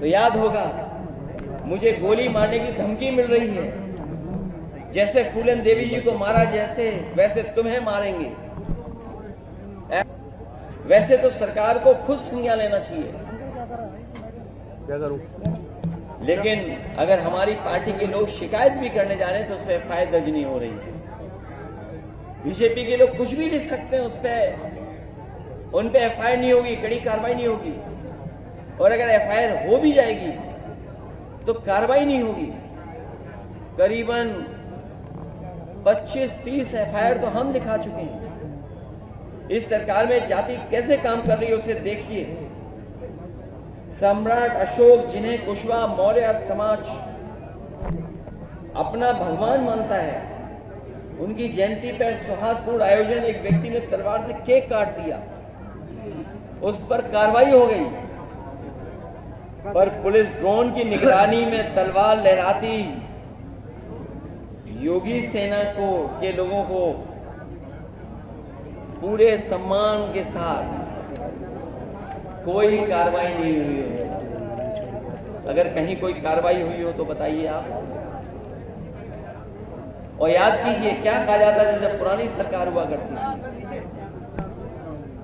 तो याद होगा मुझे गोली मारने की धमकी मिल रही है, जैसे फूलन देवी जी को मारा जैसे वैसे तुम्हें मारेंगे। वैसे तो सरकार को खुद संज्ञान लेना चाहिए, क्या करूं? लेकिन अगर हमारी पार्टी के लोग शिकायत भी करने जा रहे हैं तो उस पर एफआईआर दर्ज नहीं हो रही है। बीजेपी के लोग कुछ भी लिख सकते हैं, उन पे एफआईआर नहीं होगी, कड़ी कार्रवाई नहीं होगी। और अगर एफआईआर हो भी जाएगी तो कार्रवाई नहीं होगी। करीबन 25-30 एफआईआर तो हम दिखा चुके हैं। इस सरकार में जाति कैसे काम कर रही है उसे देखिए। सम्राट अशोक, जिन्हें कुशवाहा मौर्य समाज अपना भगवान मानता है, उनकी जयंती पर सौहार्दपूर्ण आयोजन, एक व्यक्ति ने तलवार से केक काट दिया, उस पर कार्रवाई हो गई, पर पुलिस ड्रोन की निगरानी में तलवार लहराती योगी सेना के लोगों को पूरे सम्मान के साथ कोई कार्रवाई नहीं हुई हो। अगर कहीं कोई कार्रवाई हुई हो तो बताइए आप। और याद कीजिए क्या कहा जाता था जब पुरानी सरकार हुआ करती थी।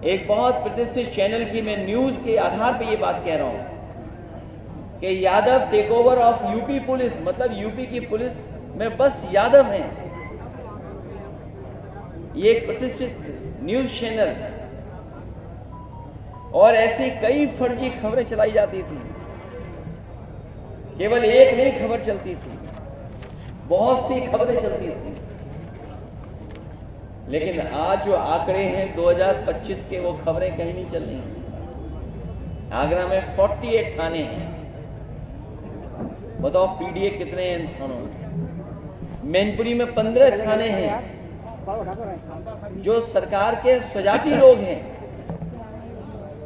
एक बहुत प्रतिष्ठित चैनल की मैं न्यूज के आधार पर यह बात कह रहा हूं कि Yadav take over of UP police, मतलब यूपी की पुलिस में बस यादव हैं। ये एक प्रतिष्ठित न्यूज चैनल, और ऐसी कई फर्जी खबरें चलाई जाती थी। केवल एक नहीं खबर चलती थी, बहुत सी खबरें चलती थी। लेकिन आज जो आंकड़े हैं 2025 के, वो खबरें कहीं नहीं चल रही। आगरा में 48 थाने हैं, बताओ पीडीए कितने हैं इन थानों में। मैनपुरी में 15 थाने हैं जो सरकार के स्वजाति लोग हैं।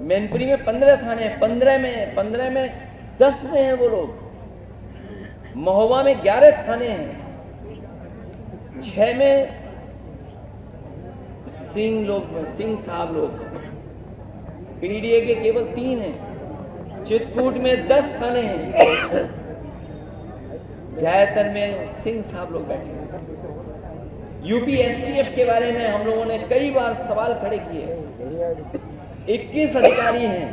मैनपुरी में 15 थाने हैं, 15 में 10 में हैं वो लोग। महोबा में 11 थाने हैं, 6 में सिंह साहब लोग। पीडीए के केवल 3 हैं। चित्रकूट में 10 थाने हैं, ज्यादातर में सिंह साहब लोग बैठे हैं। यूपी एसटीएफ के बारे में हम लोगों ने कई बार सवाल खड़े किए। 21 अधिकारी हैं,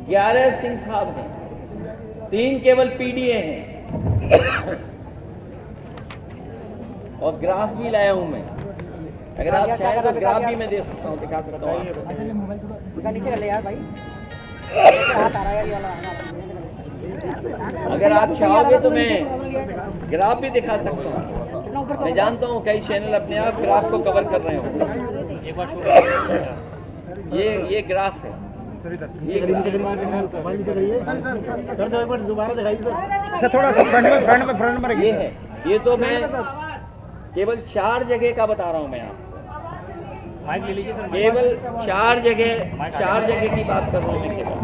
11 सिंह साहब हैं, 3 केवल पीडीए हैं। और ग्राफ भी लाया हूं मैं, अगर आप चाहें तो ग्राफ भी मैं दे सकता हूं, दिखा सकता हूं। अगर आप चाहोगे तो मैं ग्राफ भी दिखा सकता हूं। मैं जानता हूं कई चैनल अपने आप ग्राफ को कवर कर रहे हो। ये ग्राफ है, दोबारा दिखाइए थोड़ा सा फ्रंट में ये है। ये तो मैं केवल 4 जगह का बता रहा हूं। मैं आपको माइक ले लीजिए, केवल 4 जगह की बात कर रहा हूं मैं केवल।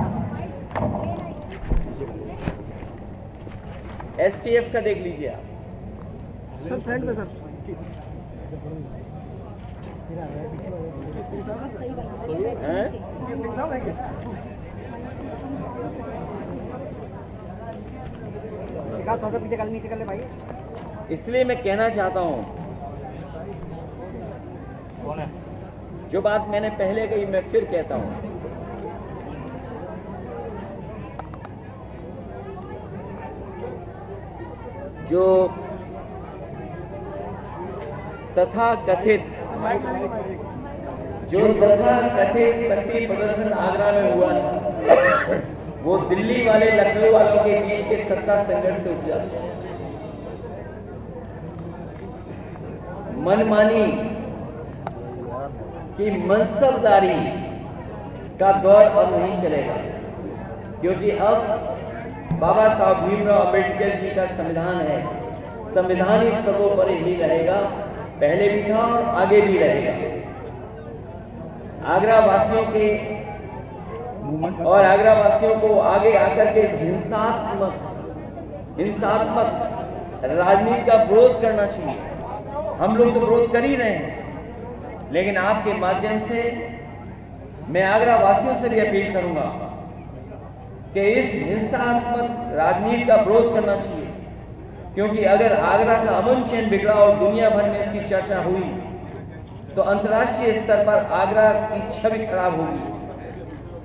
एसटीएफ का देख लीजिए आप सर, फ्रंट में सर। इसलिए मैं कहना चाहता हूं, जो बात मैंने पहले कही मैं फिर कहता हूं, जो तथाकथित शक्ति प्रदर्शन आगरा में हुआ है, वो दिल्ली वाले लखनऊ वालों के बीच के सत्ता संघर्ष से उपजा। मनमानी की मनसबदारी का दौर अब नहीं चलेगा, क्योंकि अब बाबा साहब भीमराव अंबेडकर जी का संविधान है। संविधान ही सर्वोपरि ही रहेगा, पहले भी था और आगे भी रहेगा। आगरा वासियों को आगे आकर के हिंसात्मक राजनीति का विरोध करना चाहिए। हम लोग तो विरोध कर ही रहे हैं, लेकिन आपके माध्यम से मैं आगरा वासियों से भी अपील करूंगा कि इस हिंसात्मक राजनीति का विरोध करना चाहिए, क्योंकि अगर आगरा का अमन चैन बिगड़ा और दुनिया भर में इसकी चर्चा हुई तो अंतर्राष्ट्रीय स्तर पर आगरा की छवि खराब होगी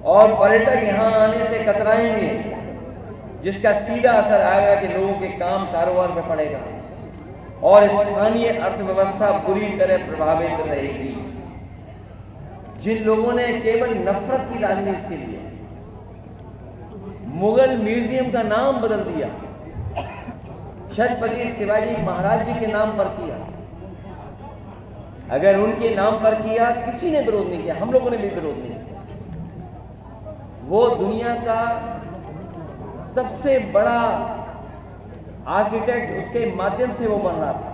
और पर्यटक यहां आने से कतराएंगे, जिसका सीधा असर आगरा के लोगों के काम कारोबार पर पड़ेगा और स्थानीय अर्थव्यवस्था बुरी तरह प्रभावित रहेगी। जिन लोगों ने केवल नफरत की राजनीति के लिए मुगल म्यूजियम का नाम बदल दिया, छत्रपति शिवाजी महाराज जी के नाम पर किया, अगर उनके नाम पर किया, किसी ने विरोध नहीं किया, हम लोगों ने भी विरोध नहीं किया। वो दुनिया का सबसे बड़ा आर्किटेक्ट, उसके माध्यम से वो बन रहा था,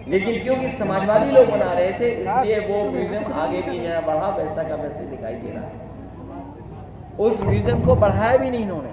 लेकिन क्योंकि समाजवादी लोग बना रहे थे इसलिए वो म्यूजियम आगे भी नया बढ़ा, वैसा का वैसे दिखाई दे रहा है। उस म्यूजियम को बढ़ाया भी नहीं इन्होंने।